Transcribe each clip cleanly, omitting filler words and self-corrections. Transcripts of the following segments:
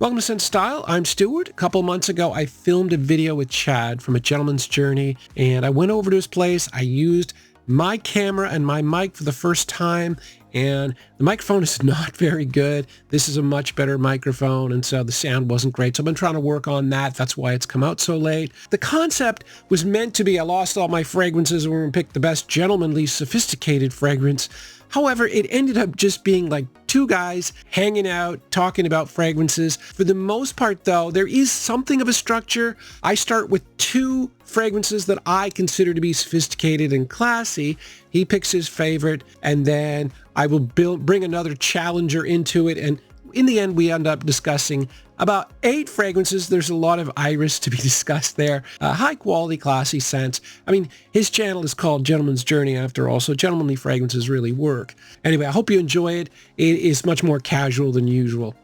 Welcome to Sense Style. I'm Stuart. A couple months ago, I filmed a video with Chad from A Gentleman's Journey, and I went over to his place. I used my camera and my mic for the first time, and the microphone is not very good. This is a much better microphone, and so the sound wasn't great. So I've been trying to work on that. That's why it's come out so late. The concept was meant to be I lost all my fragrances and we're going to pick the best gentlemanly, sophisticated fragrance. However, it ended up just being like two guys hanging out, talking about fragrances. For the most part, though, there is something of a structure. I start with two fragrances that I consider to be sophisticated and classy. He picks his favorite, and then I will bring another challenger into it. And in the end, we end up discussing about 8 fragrances. There's a lot of iris to be discussed there. High quality, classy scents. I mean, his channel is called Gentleman's Journey after all, so gentlemanly fragrances really work. Anyway, I hope you enjoy it. It is much more casual than usual.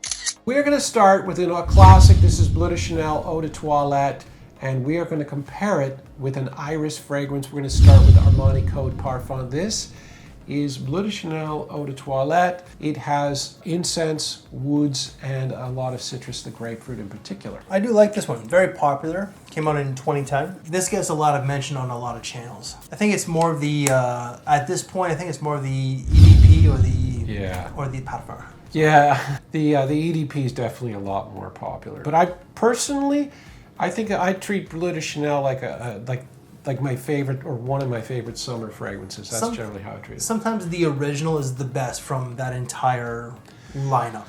We're going to start with a classic. This is Bleu de Chanel Eau de Toilette, and we are going to compare it with an iris fragrance. We're going to start with Armani Code Parfum. This is Bleu de Chanel Eau de Toilette. It has incense, woods, and a lot of citrus, the grapefruit in particular. I do like this one. Very popular. Came out in 2010. This gets a lot of mention on a lot of channels. I think it's more of the, at this point, I think it's more of the EDP or the Parfum. Yeah, the EDP is definitely a lot more popular. But I personally, I think I treat Bleu de Chanel like my favorite, or one of my favorite summer fragrances. That's generally how I treat it. Sometimes the original is the best from that entire lineup.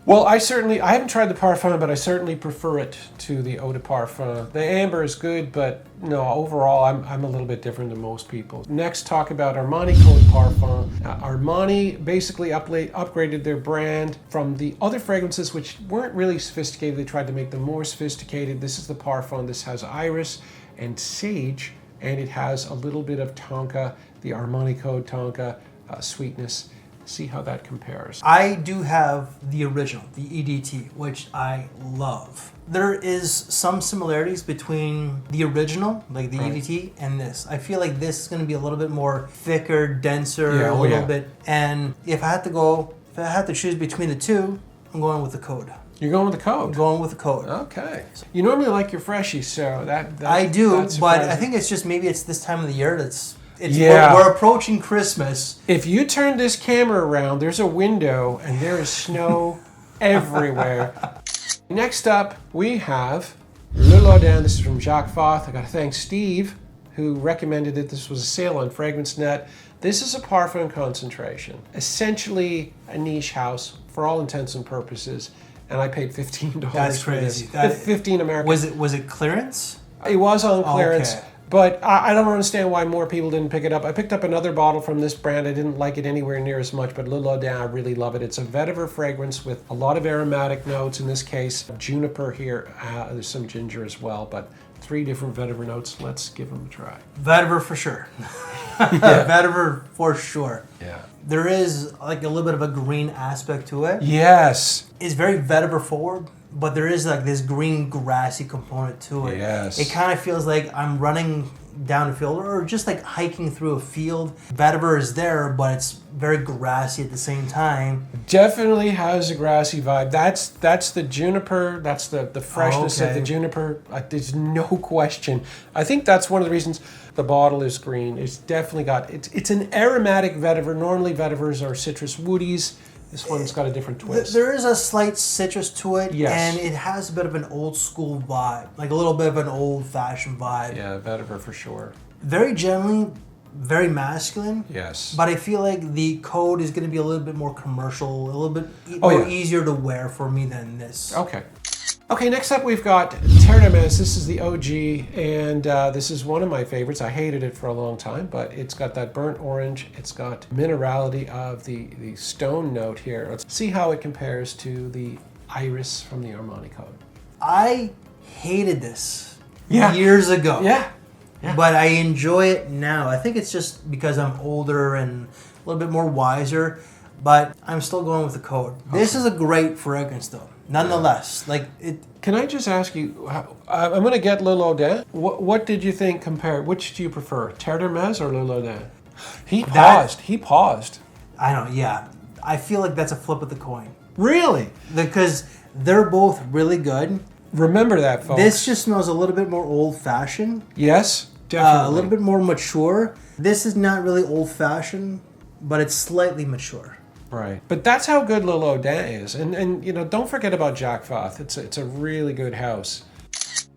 Well, I haven't tried the Parfum, but I certainly prefer it to the Eau de Parfum. The amber is good, but no, overall, I'm a little bit different than most people. Next, talk about Armani Code Parfum. Armani basically upgraded their brand from the other fragrances, which weren't really sophisticated. They tried to make them more sophisticated. This is the Parfum. This has iris and sage, and it has a little bit of tonka, the Armani Code tonka, sweetness. See how that compares. I do have the original, the EDT, which I love. There is some similarities between the original, like the EDT, and this. I feel like this is going to be a little bit more thicker, denser, a little bit. And if I had to choose between the two, I'm going with the Code. You're going with the Code? I'm going with the Code. Okay. You normally like your freshies, so that I do, but I think it's just maybe it's this time of the year that's... We're approaching Christmas. If you turn this camera around, there's a window and there is snow everywhere. Next up, we have Loden. This is from Jacques Fath. I got to thank Steve, who recommended it. This was a sale on FragranceNet. This is a Parfum concentration, essentially a niche house for all intents and purposes, and I paid $15 That's for crazy. this. 15 American. Was it clearance? It was on clearance. Okay. But I don't understand why more people didn't pick it up. I picked up another bottle from this brand. I didn't like it anywhere near as much, but Loden, I really love it. It's a vetiver fragrance with a lot of aromatic notes. In this case, juniper here. There's some ginger as well, but 3 different vetiver notes. Let's give them a try. Vetiver for sure. Vetiver for sure. Yeah. There is like a little bit of a green aspect to it. Yes. It's very vetiver forward, but there is like this green grassy component to it. Yes. It kind of feels like I'm running down a field or just like hiking through a field. Vetiver is there, but it's very grassy at the same time. Definitely has a grassy vibe. That's the juniper. That's the freshness of the juniper. There's no question. I think that's one of the reasons the bottle is green. It's definitely got, it's an aromatic vetiver. Normally vetivers are citrus woodies. This one's got a different twist. There is a slight citrus to it, yes, and it has a bit of an old school vibe, like a little bit of an old fashioned vibe. Yeah, vetiver for sure. Very gently, very masculine. Yes. But I feel like the Code is going to be a little bit more commercial, a little bit more easier to wear for me than this. Okay. Okay, next up we've got Terre. This is the OG, and this is one of my favorites. I hated it for a long time, but it's got that burnt orange. It's got minerality of the stone note here. Let's see how it compares to the iris from the Armani Code. I hated this years ago. Yeah. But I enjoy it now. I think it's just because I'm older and a little bit more wiser, but I'm still going with the Code. Okay. This is a great fragrance though. Nonetheless, like it. Can I just ask you? I'm going to get Le Loden. What did you think? Which do you prefer, Terre or Le Loden? He paused. I don't. Yeah, I feel like that's a flip of the coin. Really? Because They're both really good. Remember that, folks. This just smells a little bit more old-fashioned. Yes, definitely. A little bit more mature. This is not really old-fashioned, but it's slightly mature. Right. But that's how good Le Loden is. And you know, don't forget about Jacques Fath. It's a really good house.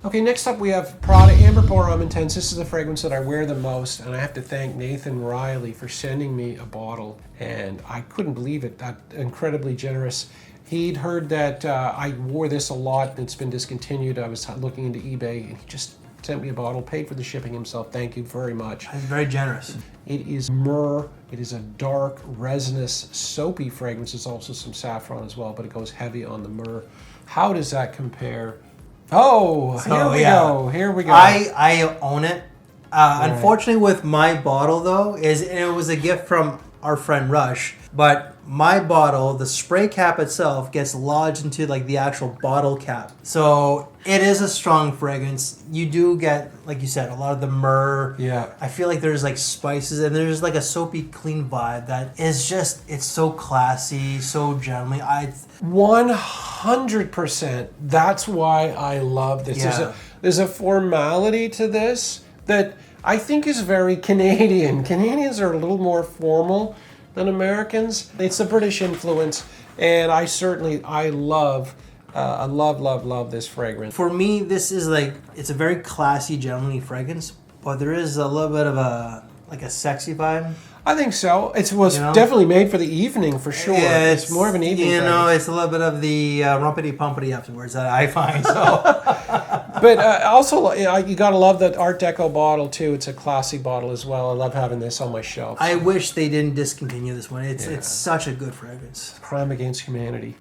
Okay, next up we have Prada Amber Pour Homme Intense. This is the fragrance that I wear the most, and I have to thank Nathan Riley for sending me a bottle, and I couldn't believe it. That incredibly generous. He'd heard that I wore this a lot and it's been discontinued. I was looking into eBay and he just sent me a bottle, paid for the shipping himself. Thank you very much. It's very generous. It is myrrh. It is a dark, resinous, soapy fragrance. There's also some saffron as well, but it goes heavy on the myrrh. How does that compare? Oh, here we go. Here we go. I own it. Unfortunately, with my bottle though, it was a gift from our friend Rush, but my bottle, the spray cap itself gets lodged into like the actual bottle cap. So it is a strong fragrance. You do get, like you said, a lot of the myrrh. Yeah. I feel like there's like spices and there's like a soapy, clean vibe that is just, it's so classy, so gentlemanly. 100%. That's why I love this. Yeah. There's a formality to this that I think is very Canadian. Canadians are a little more formal than Americans. It's the British influence, and I love this fragrance. For me, this is like, it's a very classy, gentlemanly fragrance, but there is a little bit of a sexy vibe. I think so. It was definitely made for the evening for sure. Yeah, it's more of an evening fragrance. It's a little bit of the rumpity-pumpity afterwards that I find. So, But also, you gotta love that Art Deco bottle too. It's a classy bottle as well. I love having this on my shelf. I wish they didn't discontinue this one. It's such a good fragrance. Crime against humanity.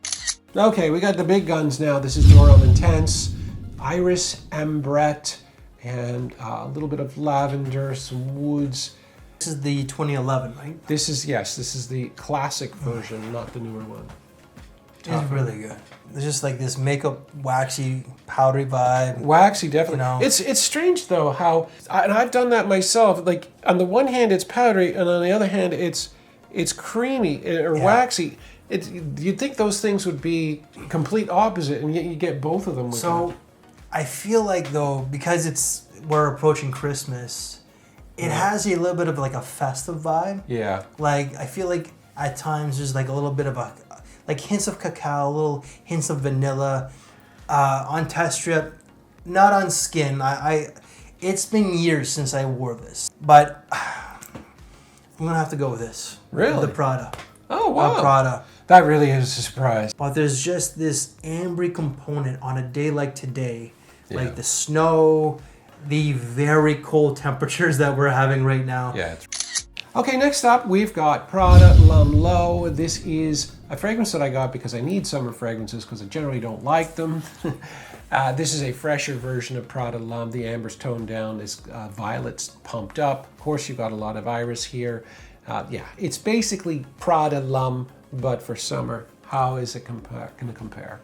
Okay, we got the big guns now. This is Dior Homme Intense, Iris Ambrette, and a little bit of lavender, some woods. This is the 2011, right? This is the classic version, not the newer one. It's really good. It's just like this makeup, waxy, powdery vibe. Waxy, definitely. It's strange though how, and I've done that myself. Like on the one hand, it's powdery, and on the other hand, it's creamy or waxy. You'd think those things would be complete opposite, and yet you get both of them. So, I feel like though, because we're approaching Christmas, it has a little bit of like a festive vibe. Yeah. Like I feel like at times there's like a little bit of like hints of cacao, little hints of vanilla, on test strip, not on skin. It's been years since I wore this, but I'm gonna have to go with this. Really? The Prada. Oh wow. Prada. That really is a surprise. But there's just this ambery component on a day like today, like the snow, the very cold temperatures that we're having right now. Yeah. Okay, next up we've got Prada L'Homme Low. This is a fragrance that I got because I need summer fragrances because I generally don't like them. This is a fresher version of Prada L'Homme. The amber's toned down, this violet's pumped up. Of course, you've got a lot of iris here. It's basically Prada L'Homme, but for summer. How is it going to compare?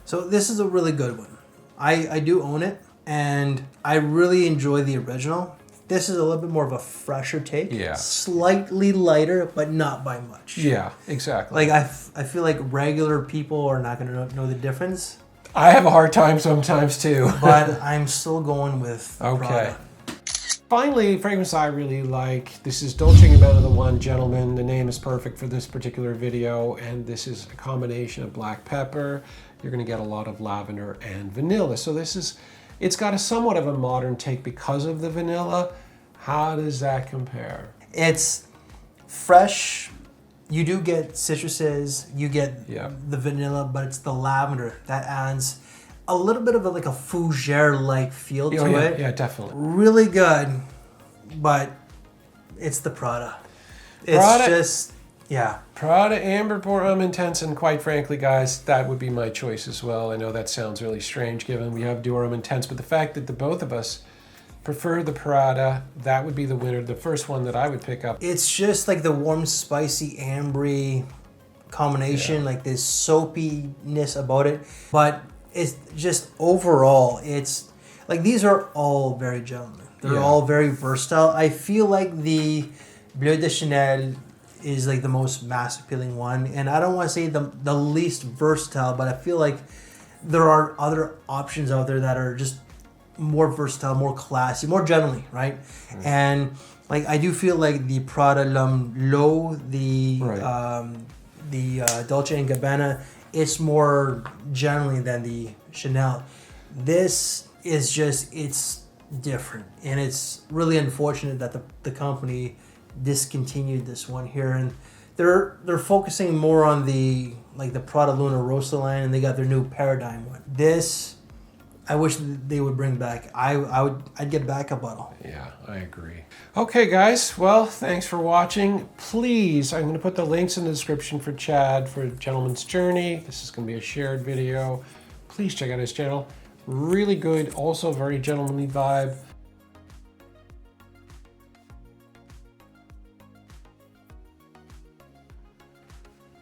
So this is a really good one. I do own it, and I really enjoy the original. This is a little bit more of a fresher take. Yeah. Slightly lighter, but not by much. Yeah, exactly. Like I feel like regular people are not going to know the difference. I have a hard time sometimes too. But I'm still going with Prada. Finally, fragrance I really like. This is Dolce & Gabbana The One Gentleman. The name is perfect for this particular video, and this is a combination of black pepper. You're going to get a lot of lavender and vanilla. So it's got a somewhat of a modern take because of the vanilla. How does that compare? It's fresh. You do get citruses. You get the vanilla, but it's the lavender that adds a little bit of a fougere-like feel to it. Yeah, definitely. Really good, but it's the Prada. It's Prada Amber Pour Homme Intense, and quite frankly, guys, that would be my choice as well. I know that sounds really strange given we have Dior Homme Intense, but the fact that the both of us prefer the Prada, that would be the winner. The first one that I would pick up. It's just like the warm, spicy, ambery combination, like this soapiness about it, but it's just overall, it's like these are all very gentlemen. They're all very versatile. I feel like the Bleu de Chanel is like the most mass appealing one, and I don't want to say the least versatile, but I feel like there are other options out there that are just more versatile, more classy, more gently, right? And like I do feel like the Prada L'Homme, the Dolce and Gabbana, it's more gently than the Chanel. This is just, it's different, and it's really unfortunate that the company discontinued this one here, and they're focusing more on the Prada Luna Rossa line, and they got their new Paradigm one. This I wish they would bring back. I'd get back a bottle. Yeah, I agree. Okay, guys. Well, thanks for watching. Please, I'm going to put the links in the description for Chad for Gentleman's Journey. This is going to be a shared video. Please check out his channel. Really good, also very gentlemanly vibe.